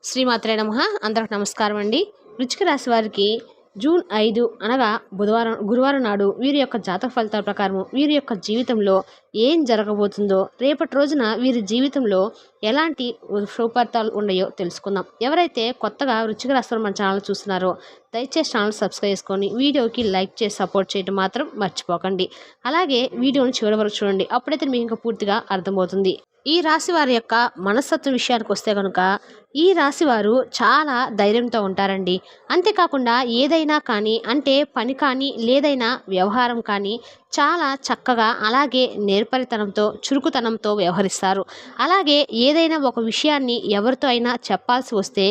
శ్రీమాత్రే నమః. అందరికి నమస్కారం అండి. వృశ్చిక రాశి వారికి జూన్ 5 అనగా గురువారం నాడు వీరి యొక్క జాతక ఫలితాల ప్రకారం వీరి యొక్క జీవితంలో ఏం జరగబోతుందో, రేపటి రోజున వీరి జీవితంలో ఎలాంటి శుభఫలితాలు ఉన్నాయో తెలుసుకుందాం. ఎవరైతే కొత్తగా వృశ్చిక రాశి వారు మన ఛానల్ చూస్తున్నారో దయచేసి ఛానల్ సబ్స్క్రైబ్ చేసుకొని వీడియోకి లైక్ చేసి సపోర్ట్ చేయడం మాత్రం మర్చిపోకండి. అలాగే వీడియోని చివరి వరకు చూడండి, అప్పుడైతే మీకు ఇంకా పూర్తిగా అర్థమవుతుంది. ఈ రాశి వారి యొక్క మనస్తత్వం విషయానికి వస్తే కనుక ఈ రాశి వారు చాలా ధైర్యంతో ఉంటారండి. అంతేకాకుండా ఏదైనా కానీ అంటే పని కానీ లేదైనా వ్యవహారం కానీ చాలా చక్కగా అలాగే నేర్పరితనంతో చురుకుతనంతో వ్యవహరిస్తారు. అలాగే ఏదైనా ఒక విషయాన్ని ఎవరితో అయినా చెప్పాల్సి వస్తే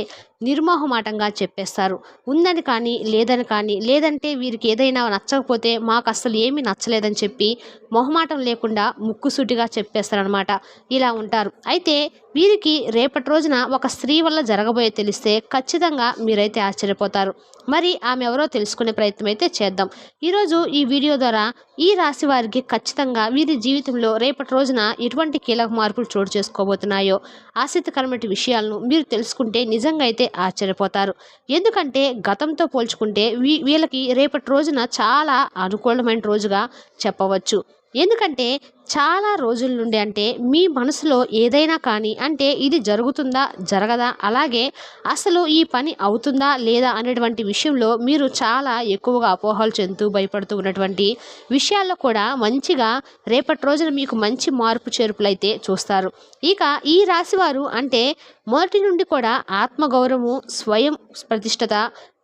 నిర్మోహమాటంగా చెప్పేస్తారు. ఉందని కానీ లేదని కానీ, లేదంటే వీరికి ఏదైనా నచ్చకపోతే మాకు అసలు ఏమీ నచ్చలేదని చెప్పి మొహమాటం లేకుండా ముక్కుసూటిగా చెప్పేస్తారనమాట. ఇలా ఉంటారు. అయితే వీరికి రేపటి రోజున ఒక స్త్రీ వల్ల జరగబోయే తెలిస్తే ఖచ్చితంగా మీరైతే ఆశ్చర్యపోతారు. మరి ఆమె ఎవరో తెలుసుకునే ప్రయత్నం అయితే చేద్దాం. ఈరోజు ఈ వీడియో ద్వారా ఈ రాశి వారికి ఖచ్చితంగా వీరి జీవితంలో రేపటి రోజున ఎటువంటి కీలక మార్పులు చోటు చేసుకోబోతున్నాయో ఆసక్తికరమైన విషయాలను మీరు తెలుసుకుంటే నిజంగా అయితే ఆశ్చర్యపోతారు. ఎందుకంటే గతంతో పోల్చుకుంటే వీళ్ళకి రేపటి రోజున చాలా అనుకూలమైన రోజుగా చెప్పవచ్చు. ఎందుకంటే చాలా రోజుల నుండి అంటే మీ మనసులో ఏదైనా కానీ అంటే ఇది జరుగుతుందా జరగదా, అలాగే అసలు ఈ పని అవుతుందా లేదా అనేటువంటి విషయంలో మీరు చాలా ఎక్కువగా అపోహలు చెందుతూ భయపడుతూ ఉన్నటువంటి విషయాల్లో కూడా మంచిగా రేపటి రోజున మీకు మంచి మార్పు చేర్పులు అయితే చూస్తారు. ఇక ఈ రాశివారు అంటే మొదటి నుండి కూడా ఆత్మగౌరవము, స్వయం ప్రతిష్టత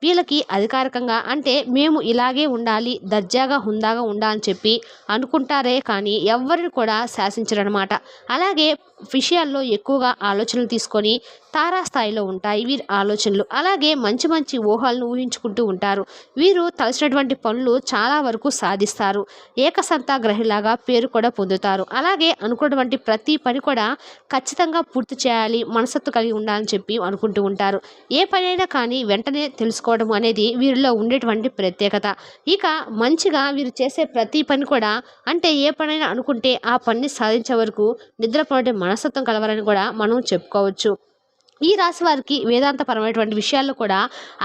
వీళ్ళకి అధికారికంగా అంటే మేము ఇలాగే ఉండాలి, దర్జాగా హుందాగా ఉండాలని చెప్పి అనుకుంటారే కానీ ఎవరిని కూడా శాసించరనమాట. అలాగే విషయాల్లో ఎక్కువగా ఆలోచనలు తీసుకొని తారాస్థాయిలో ఉంటాయి వీరి ఆలోచనలు. అలాగే మంచి మంచి ఊహలను ఊహించుకుంటూ ఉంటారు. వీరు తలచినటువంటి పనులు చాలా వరకు సాధిస్తారు. ఏకసంతా గ్రహిలాగా పేరు కూడా పొందుతారు. అలాగే అనుకున్నటువంటి ప్రతి పని కూడా ఖచ్చితంగా పూర్తి చేయాలి, మనసత్తు కలిగి ఉండాలని చెప్పి అనుకుంటూ ఉంటారు. ఏ పనైనా కానీ వెంటనే తెలుసుకోవడం అనేది వీరిలో ఉండేటువంటి ప్రత్యేకత. ఇక మంచిగా వీరు చేసే ప్రతి పని కూడా అంటే ఏ పనైనా అనుకుంటే ఆ పనిని సాధించే వరకు నిద్రపోవడం మనస్తత్వం కలవాలని కూడా మనం చెప్పుకోవచ్చు. ఈ రాశి వారికి వేదాంతపరమైనటువంటి విషయాల్లో కూడా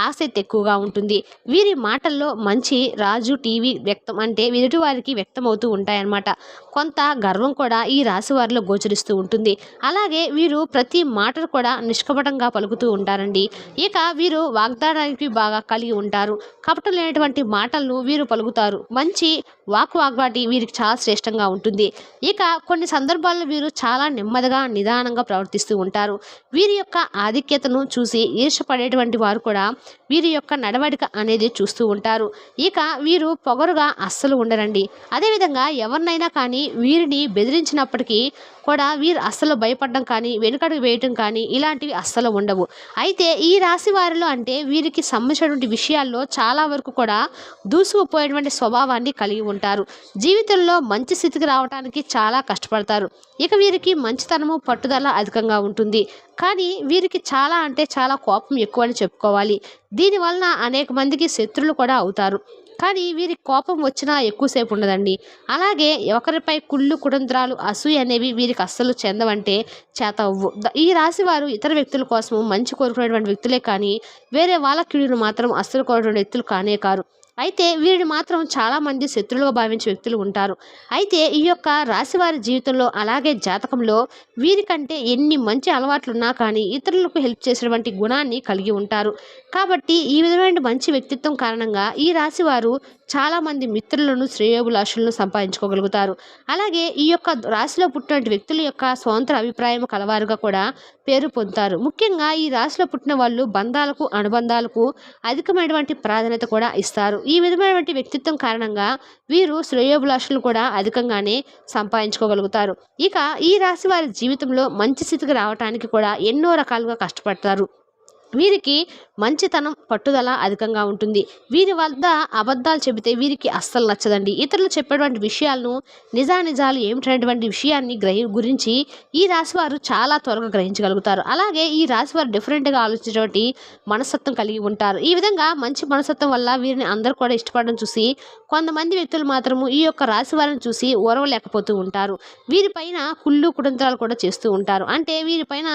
ఆసక్తి ఎక్కువగా ఉంటుంది. వీరి మాటల్లో మంచి రాజు టీవీ వ్యక్తం అంటే ఎదుటి వారికి వ్యక్తమవుతూ ఉంటాయన్నమాట. కొంత గర్వం కూడా ఈ రాశి వారిలో గోచరిస్తూ ఉంటుంది. అలాగే వీరు ప్రతి మాటను కూడా నిష్కపటంగా పలుకుతూ ఉంటారండి. ఇక వీరు వాగ్దానానికి బాగా కలిగి ఉంటారు. కపటం లేనటువంటి మాటలను వీరు పలుకుతారు. మంచి వాగ్వాటి వీరికి చాలా శ్రేష్టంగా ఉంటుంది. ఇక కొన్ని సందర్భాల్లో వీరు చాలా నెమ్మదిగా నిదానంగా ప్రవర్తిస్తూ ఉంటారు. వీరి యొక్క ఆధిక్యతను చూసి ఈర్షపడేటువంటి వారు కూడా వీరి యొక్క నడవడిక అనేది చూస్తూ ఉంటారు. ఇక వీరు పొగరుగా అస్సలు ఉండరండి. అదేవిధంగా ఎవరినైనా కానీ వీరిని బెదిరించినప్పటికీ కూడా వీరు అస్సలు భయపడడం కానీ వెనుకడుగు వేయటం కానీ ఇలాంటివి అస్సలు ఉండవు. అయితే ఈ రాశి వారిలో అంటే వీరికి సంబంధించినటువంటి విషయాల్లో చాలా వరకు కూడా దూసుకుపోయేటువంటి స్వభావాన్ని కలిగి ఉంటారు. జీవితంలో మంచి స్థితికి రావడానికి చాలా కష్టపడతారు. ఇక వీరికి మంచితనము, పట్టుదల అధికంగా ఉంటుంది. కానీ వీరికి చాలా అంటే చాలా కోపం ఎక్కువ అని చెప్పుకోవాలి. దీనివలన అనేక మందికి శత్రులు కూడా అవుతారు. కానీ వీరికి కోపం వచ్చినా ఎక్కువసేపు ఉండదండి. అలాగే ఒకరిపై కుళ్ళు, కుతంత్రాలు, అసూయ అనేవి వీరికి అస్సలు చెందవంటే చేత అవ్వు. ఈ రాశి వారు ఇతర వ్యక్తుల కోసం మంచి కోరుకునేటువంటి వ్యక్తులే కానీ వేరే వాళ్ళ కీడును మాత్రం అస్సలు కోరుకునే వ్యక్తులు కానే కారు. అయితే వీరిని మాత్రం చాలామంది శత్రులుగా భావించే వ్యక్తులు ఉంటారు. అయితే ఈ యొక్క రాశివారి జీవితంలో అలాగే జాతకంలో వీరికంటే ఎన్ని మంచి అలవాట్లు ఉన్నా కానీ ఇతరులకు హెల్ప్ చేసేటువంటి గుణాన్ని కలిగి ఉంటారు. కాబట్టి ఈ విధమైన మంచి వ్యక్తిత్వం కారణంగా ఈ రాశివారు చాలామంది మిత్రులను, శ్రేయోభిలాషులను సంపాదించుకోగలుగుతారు. అలాగే ఈ యొక్క రాశిలో పుట్టిన వ్యక్తుల యొక్క స్వతంత్ర అభిప్రాయం కలవారుగా కూడా పేరు పొందుతారు. ముఖ్యంగా ఈ రాశిలో పుట్టిన వాళ్ళు బంధాలకు, అనుబంధాలకు అధికమైనటువంటి ప్రాధాన్యత కూడా ఇస్తారు. ఈ విధమైనటువంటి వ్యక్తిత్వం కారణంగా వీరు శ్రేయోభిలాషులను కూడా అధికంగానే సంపాదించుకోగలుగుతారు. ఇక ఈ రాశి వారి జీవితంలో మంచి స్థితికి రావడానికి కూడా ఎన్నో రకాలుగా కష్టపడతారు. వీరికి మంచితనం, పట్టుదల అధికంగా ఉంటుంది. వీరి వద్ద అబద్ధాలు చెబితే వీరికి అస్సలు నచ్చదండి. ఇతరులు చెప్పేటువంటి విషయాలను నిజానిజాలు ఏమిటనేటువంటి విషయాన్ని గురించి ఈ రాశివారు చాలా త్వరగా గ్రహించగలుగుతారు. అలాగే ఈ రాశివారు డిఫరెంట్గా ఆలోచించేటువంటి మనస్తత్వం కలిగి ఉంటారు. ఈ విధంగా మంచి మనస్తత్వం వల్ల వీరిని అందరూ కూడా ఇష్టపడడం చూసి కొంతమంది వ్యక్తులు మాత్రము ఈ యొక్క రాశి వారిని చూసి ఓర్వలేకపోతూ ఉంటారు. వీరిపైన కుళ్ళు కుతంత్రాలు కూడా చేస్తూ ఉంటారు. అంటే వీరిపైన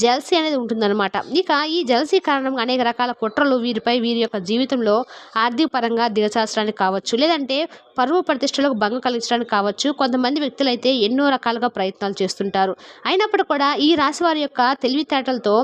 జెలసీ అనేది ఉంటుందన్నమాట. ఇక ఈ జెలసీ కారణంగా అనేక రకాల కుట్రలు వీరిపై వీరి యొక్క జీవితంలో ఆర్థిక పరంగా దిగజార్చడానికి కావచ్చు, లేదంటే పరువు ప్రతిష్టలకు భంగం కలిగించడానికి కావచ్చు. కొంతమంది వ్యక్తులైతే ఎన్నో రకాలుగా ప్రయత్నాలు చేస్తుంటారు. అయినప్పుడు కూడా ఈ రాశి వారి యొక్క తెలివితేటలతో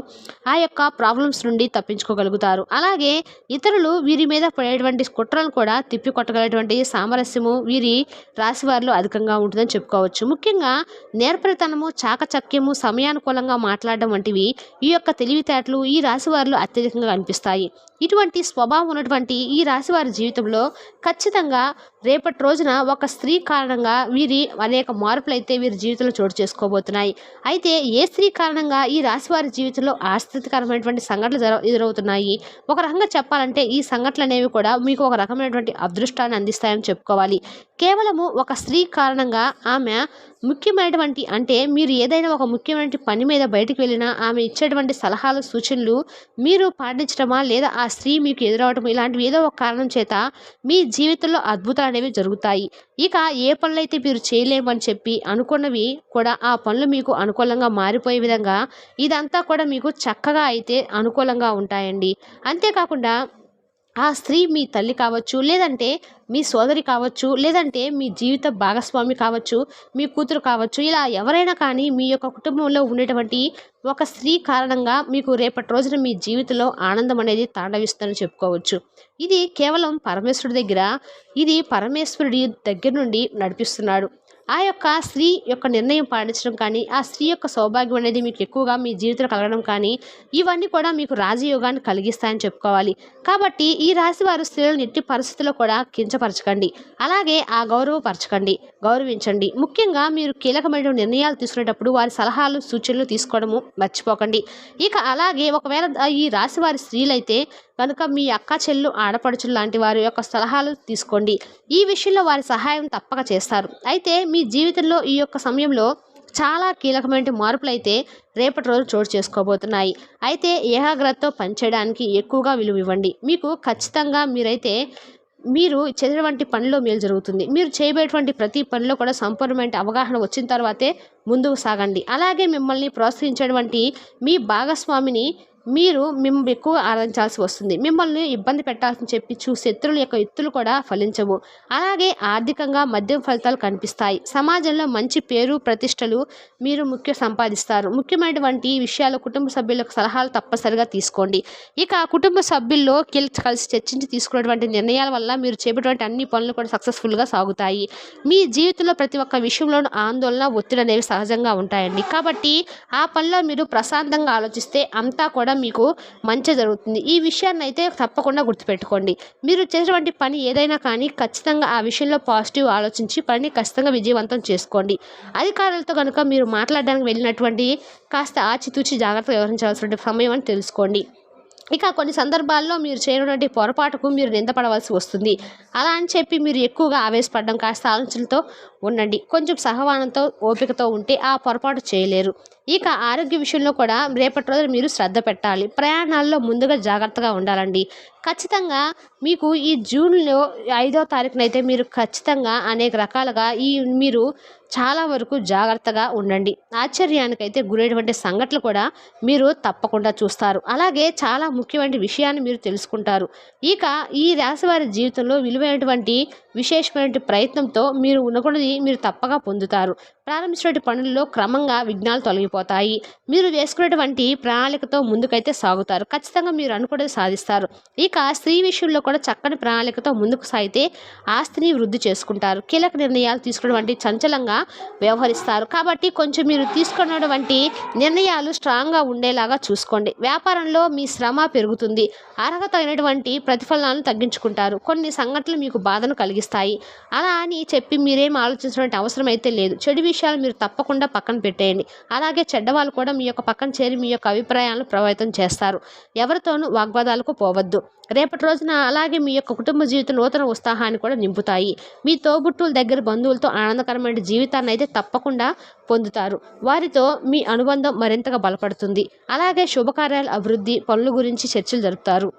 ఆ యొక్క ప్రాబ్లమ్స్ నుండి తప్పించుకోగలుగుతారు. అలాగే ఇతరులు వీరి మీద పడేటువంటి కుట్రలను కూడా తిప్పికొట్టగలిగేటువంటి సామరస్యము వీరి రాశి వారిలో అధికంగా ఉంటుందని చెప్పుకోవచ్చు. ముఖ్యంగా నేర్పరితనము, చాకచక్యము, సమయానుకూలంగా మాట్లాడడం వంటివి ఈ యొక్క తెలివితేటలు ఈ రాశి వారిలో అత్యధికంగా కనిపిస్తాయి. ఇటువంటి స్వభావం ఉన్నటువంటి ఈ రాశి వారి జీవితంలో ఖచ్చితంగా రేపటి రోజున ఒక స్త్రీ కారణంగా వీరి అనేక మార్పులు అయితే వీరి జీవితంలో చోటు చేసుకోబోతున్నాయి. అయితే ఏ స్త్రీ కారణంగా ఈ రాశి వారి జీవితంలో ఆసక్తికరమైనటువంటి సంఘటనలు ఎదురవుతున్నాయి? ఒక రకంగా చెప్పాలంటే ఈ సంఘటనలు అనేవి కూడా మీకు ఒక రకమైనటువంటి అదృష్టాన్ని అందిస్తాయని చెప్పుకోవాలి. కేవలము ఒక స్త్రీ కారణంగా ఆమె ముఖ్యమైనటువంటి అంటే మీరు ఏదైనా ఒక ముఖ్యమైన పని మీద బయటికి వెళ్ళినా ఆమె ఇచ్చేటువంటి సలహాలు, సూచనలు మీరు పాటించడమా, లేదా ఆ స్త్రీ మీకు ఎదురవటం, ఇలాంటివి ఏదో ఒక కారణం చేత మీ జీవితంలో అద్భుతాలు అనేవి జరుగుతాయి. ఇక ఏ పనులైతే మీరు చేయలేమని చెప్పి అనుకున్నవి కూడా ఆ పనులు మీకు అనుకూలంగా మారిపోయే విధంగా ఇదంతా కూడా మీకు చక్కగా అయితే అనుకూలంగా ఉంటాయండి. అంతేకాకుండా ఆ స్త్రీ మీ తల్లి కావచ్చు, లేదంటే మీ సోదరి కావచ్చు, లేదంటే మీ జీవిత భాగస్వామి కావచ్చు, మీ కూతురు కావచ్చు, ఇలా ఎవరైనా కానీ మీ యొక్క కుటుంబంలో ఉండేటువంటి ఒక స్త్రీ కారణంగా మీకు రేపటి రోజున మీ జీవితంలో ఆనందం అనేది తాండవిస్తుందని చెప్పుకోవచ్చు. ఇది కేవలం ఇది పరమేశ్వరుడి దగ్గర నుండి నడిపిస్తున్నాడు. ఆ యొక్క స్త్రీ యొక్క నిర్ణయం పాటించడం కానీ, ఆ స్త్రీ యొక్క సౌభాగ్యం అనేది మీకు ఎక్కువగా మీ జీవితంలో కలగడం కానీ, ఇవన్నీ కూడా మీకు రాజయోగాన్ని కలిగిస్తాయని చెప్పుకోవాలి. కాబట్టి ఈ రాశి వారు స్త్రీలను ఎట్టి పరిస్థితుల్లో కూడా కించపరచకండి. అలాగే గౌరవించండి. ముఖ్యంగా మీరు కీలకమైన నిర్ణయాలు తీసుకునేటప్పుడు వారి సలహాలు, సూచనలు తీసుకోవడము మర్చిపోకండి. ఇక అలాగే ఒకవేళ ఈ రాశి వారి స్త్రీలైతే కనుక మీ అక్క చెల్లు, ఆడపడుచులు లాంటి వారి యొక్క సలహాలు తీసుకోండి. ఈ విషయంలో వారి సహాయం తప్పక చేస్తారు. అయితే మీ జీవితంలో ఈ యొక్క సమయంలో చాలా కీలకమైన మార్పులు అయితే రేపటి రోజు చోటు చేసుకోబోతున్నాయి. అయితే ఏకాగ్రతతో పనిచేయడానికి ఎక్కువగా విలువ ఇవ్వండి. మీకు ఖచ్చితంగా మీరు చేసేటువంటి పనిలో మేలు జరుగుతుంది. మీరు చేయబోయేటువంటి ప్రతి పనిలో కూడా సంపూర్ణమైన అవగాహన వచ్చిన తర్వాతే ముందుకు సాగండి. అలాగే మిమ్మల్ని ప్రోత్సహించేటువంటి మీ భాగస్వామిని మిమ్మల్ని ఎక్కువ ఆరాధించాల్సి వస్తుంది. మిమ్మల్ని ఇబ్బంది పెట్టాల్సి చెప్పి శత్రువుల యొక్క ఎత్తులు కూడా ఫలించవు. అలాగే ఆర్థికంగా మధ్యం ఫలితాలు కనిపిస్తాయి. సమాజంలో మంచి పేరు, ప్రతిష్టలు మీరు సంపాదిస్తారు. ముఖ్యమైనటువంటి విషయాలు కుటుంబ సభ్యుల యొక్క సలహాలు తప్పనిసరిగా తీసుకోండి. ఇక కుటుంబ సభ్యుల్లో కలిసి చర్చించి తీసుకున్నటువంటి నిర్ణయాల వల్ల మీరు చేపట్టేటువంటి అన్ని పనులు కూడా సక్సెస్ఫుల్గా సాగుతాయి. మీ జీవితంలో ప్రతి ఒక్క విషయంలోనూ ఆందోళన, ఒత్తిడి అనేవి సహజంగా ఉంటాయండి. కాబట్టి ఆ పనిలో మీరు ప్రశాంతంగా ఆలోచిస్తే అంతా కూడా మీకు మంచి జరుగుతుంది. ఈ విషయాన్ని అయితే తప్పకుండా గుర్తుపెట్టుకోండి. మీరు చేసేటువంటి పని ఏదైనా కానీ ఖచ్చితంగా ఆ విషయంలో పాజిటివ్ ఆలోచించి పనిని ఖచ్చితంగా విజయవంతం చేసుకోండి. అధికారులతో కనుక మీరు మాట్లాడడానికి వెళ్ళినటువంటి కాస్త ఆచితూచి జాగ్రత్తగా వ్యవహరించాల్సిన సమయం అని తెలుసుకోండి. ఇక కొన్ని సందర్భాల్లో మీరు చేయనటువంటి పొరపాటుకు మీరు నిందపడవలసి వస్తుంది. అలా అని చెప్పి మీరు ఎక్కువగా ఆవేశపడడం, కాస్త ఆలోచనలతో ఉండండి. కొంచెం సహవానంతో, ఓపికతో ఉంటే ఆ పొరపాటు చేయలేరు. ఇక ఆరోగ్య విషయంలో కూడా రేపటి రోజున మీరు శ్రద్ధ పెట్టాలి. ప్రయాణాల్లో ముందుగా జాగ్రత్తగా ఉండాలండి. ఖచ్చితంగా మీకు ఈ జూన్లో 5వ తారీఖునైతే మీరు ఖచ్చితంగా అనేక రకాలుగా మీరు చాలా వరకు జాగ్రత్తగా ఉండండి. ఆశ్చర్యానికైతే గురైనటువంటి సంఘటనలు కూడా మీరు తప్పకుండా చూస్తారు. అలాగే చాలా ముఖ్యమైన విషయాన్ని మీరు తెలుసుకుంటారు. ఇక ఈ రాశివారి జీవితంలో విలువైనటువంటి విశేషమైన ప్రయత్నంతో మీరు ఉన్నది మీరు తప్పగా పొందుతారు. ప్రారంభించినటువంటి పనుల్లో క్రమంగా విఘ్నాలు తొలగిపోతాయి. మీరు వేసుకునేటువంటి ప్రణాళికతో ముందుకైతే సాగుతారు. ఖచ్చితంగా మీరు అనుకున్నది సాధిస్తారు. ఇక స్త్రీ విషయంలో కూడా చక్కని ప్రణాళికతో ముందుకు సాగితే ఆస్తిని వృద్ధి చేసుకుంటారు. కీలక నిర్ణయాలు తీసుకున్నటువంటి చంచలంగా వ్యవహరిస్తారు. కాబట్టి కొంచెం మీరు తీసుకున్నటువంటి నిర్ణయాలు స్ట్రాంగ్గా ఉండేలాగా చూసుకోండి. వ్యాపారంలో మీ శ్రమ పెరుగుతుంది. అర్హత అయినటువంటి ప్రతిఫలాలను తగ్గించుకుంటారు. కొన్ని సంఘటనలు మీకు బాధను కలిగిస్తాయి. అలా అని చెప్పి మీరేం ఆలోచించినటువంటి అవసరం అయితే లేదు. చెడు విషయాలు మీరు తప్పకుండా పక్కన పెట్టేయండి. అలాగే చెడ్డవాళ్ళు కూడా మీ యొక్క పక్కన చేరి మీ యొక్క అభిప్రాయాలను ప్రభావితం చేస్తారు. ఎవరితోనూ వాగ్వాదాలకు పోవద్దు. రేపటి రోజున అలాగే మీ యొక్క కుటుంబ జీవితం నూతన ఉత్సాహాన్ని కూడా నింపుతాయి. మీ తోబుట్టువుల దగ్గర బంధువులతో ఆనందకరమైన జీవితాన్ని అయితే తప్పకుండా పొందుతారు. వారితో మీ అనుబంధం మరింతగా బలపడుతుంది. అలాగే శుభకార్యాల అభివృద్ధి పనుల గురించి చర్చలు జరుపుతారు.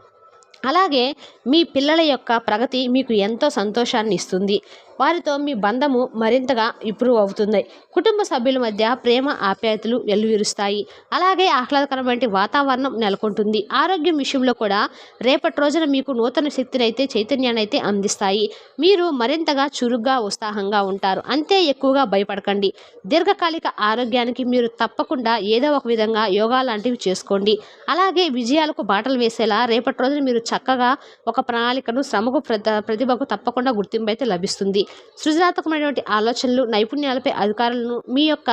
అలాగే మీ పిల్లల యొక్క ప్రగతి మీకు ఎంతో సంతోషాన్ని ఇస్తుంది. వారితో మీ బంధము మరింతగా ఇంప్రూవ్ అవుతుంది. కుటుంబ సభ్యుల మధ్య ప్రేమ ఆప్యాయతలు వెల్లువిరుస్తాయి. అలాగే ఆహ్లాదకరమైన వాతావరణం నెలకొంటుంది. ఆరోగ్యం విషయంలో కూడా రేపటి రోజున మీకు నూతన శక్తిని అయితే చైతన్యాన్ని అయితే అందిస్తాయి. మీరు మరింతగా చురుగ్గా ఉత్సాహంగా ఉంటారు. అంతే ఎక్కువగా భయపడకండి. దీర్ఘకాలిక ఆరోగ్యానికి మీరు తప్పకుండా ఏదో ఒక విధంగా యోగా లాంటివి చేసుకోండి. అలాగే విజయాలకు బాటలు వేసేలా రేపటి రోజున మీరు చక్కగా ఒక ప్రణాళికను శ్రమకు ప్రతిభకు తప్పకుండా గుర్తింపు అయితే లభిస్తుంది. సృజనాత్మకమైనటువంటి ఆలోచనలు నైపుణ్యాలపై అధికారులను మీ యొక్క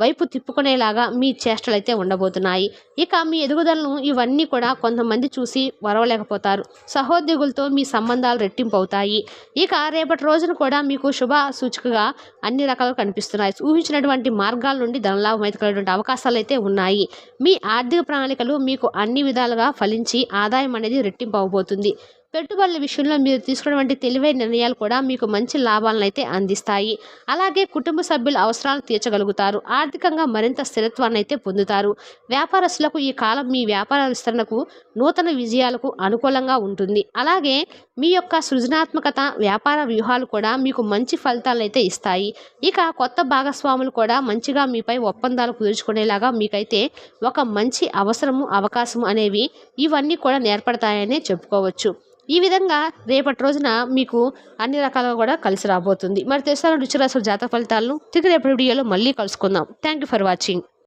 వైపు తిప్పుకునేలాగా మీ చేష్టలు అయితే ఉండబోతున్నాయి. ఇక మీ ఎదుగుదలను ఇవన్నీ కూడా కొంతమంది చూసి వరవలేకపోతారు. సహోద్యోగులతో మీ సంబంధాలు రెట్టింపు అవుతాయి. ఇక రేపటి రోజున కూడా మీకు శుభ సూచికగా అన్ని రకాలు కనిపిస్తున్నాయి. ఊహించినటువంటి మార్గాల నుండి ధనలాభం అయితే కలిగేటువంటి అవకాశాలు అయితే ఉన్నాయి. మీ ఆర్థిక ప్రణాళికలు మీకు అన్ని విధాలుగా ఫలించి ఆదాయం అనేది రెట్టింపు అవబోతుంది. పెట్టుబడుల విషయంలో మీరు తీసుకున్నటువంటి తెలివైన నిర్ణయాలు కూడా మీకు మంచి లాభాలను అయితే అందిస్తాయి. అలాగే కుటుంబ సభ్యుల అవసరాలను తీర్చగలుగుతారు. ఆర్థికంగా మరింత స్థిరత్వాన్ని అయితే పొందుతారు. వ్యాపారస్తులకు ఈ కాలం మీ వ్యాపార విస్తరణకు నూతన విజయాలకు అనుకూలంగా ఉంటుంది. అలాగే మీ యొక్క సృజనాత్మకత వ్యాపార వ్యూహాలు కూడా మీకు మంచి ఫలితాలను అయితే ఇస్తాయి. ఇక కొత్త భాగస్వాములు కూడా మంచిగా మీపై ఒప్పందాలు కుదుర్చుకునేలాగా మీకైతే ఒక మంచి అవకాశము అనేవి ఇవన్నీ కూడా ఏర్పడతాయనే చెప్పుకోవచ్చు. ఈ విధంగా రేపటి రోజున మీకు అన్ని రకాలుగా కూడా కలిసి రాబోతుంది. మరి తెలుసా వృశ్చిక రాశి జాతక ఫలితాలను తిరిగి రేపటి వీడియోలో మళ్ళీ కలుసుకుందాం. Thank you for watching.